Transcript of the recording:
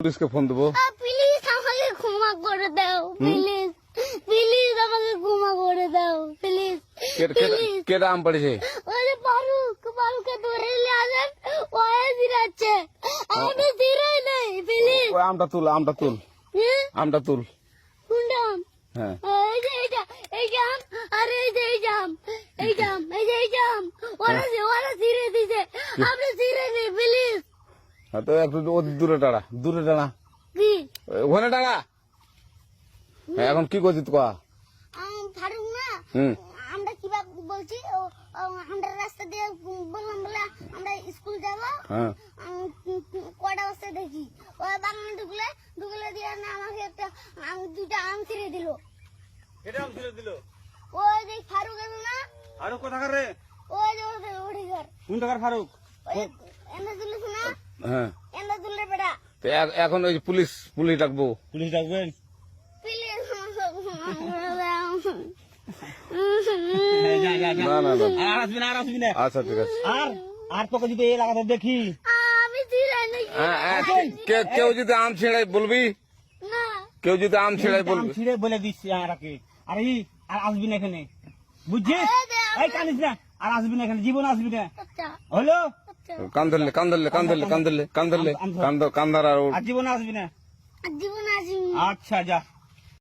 পুলিশকে ফোন দেবো। প্লিজ আমাকে ক্ষমা করে দাও, প্লিজ প্লিজ আমাকে ক্ষমা করে দাও, প্লিজ প্লিজ। কে আম পড়েছে? ওই যে ফারুককে ধরে নিয়ে আসেন, ও জিরাচ্ছে, আমি জিরাই নাই, প্লিজ। ওই আমটা তুল, আমটা তুল, আমটা তুল। কোনটা আম? হ্যাঁ এই যে এই জাম, আর এই যে এই জাম, এই জাম, এই যে এই জাম, ওরা জিরে দিছে, আপনি জিরে নেই, প্লিজ। হ্যাঁ, তো একটু দূরে টাড়া, দূরে টাড়া, কি ওখানে টাড়া। হ্যাঁ, এখন কি করছিস তুই? ফারুক না, হুম আমরা কিভাবে বলছি, আমরা রাস্তা দিয়ে বললাম বলে আমরা স্কুল যাবো, হ্যাঁ কটা বস্তা দেখি ওই বাগানে ঢুকলে দিয়ে না আমাকে একটা দুইটা আম ছিঁড়ে দিল। এটা আম ছিঁড়ে দিল? ওই যে ফারুক এলো না, ফারুক কোথাকার রে? ওই যে ওঠে ঘর, কোন টাকার ফারুক? এনে তুলিস না, হ্যাঁ। এনে তুললে বেটা, তো এখন ওই যে পুলিশ ডাকবো। পুলিশ ডাকবেন? প্লিজ যা যা যা, না না না, আর আসবি না, আর আসবি না। আচ্ছা ঠিক আছে। আর তোকে যদি এই এলাকাতে দেখি, আমি ছিঁড়ে নাকি কেউ যদি আম ছিঁড়াই বলবি, না, কেউ যদি আম ছিঁড়াই আম বলবি। ছিঁড়ে বলে দিচ্ছি আর আর আসবি না এখানে, বুঝছিস? এই কানিস না, আর আসবি না এখানে, জীবন আসবি না, আচ্ছা হলো? আচ্ছা, কান ধরলে কান্দার আর আর জীবন আসবি না। জীবন আসি। আচ্ছা যা।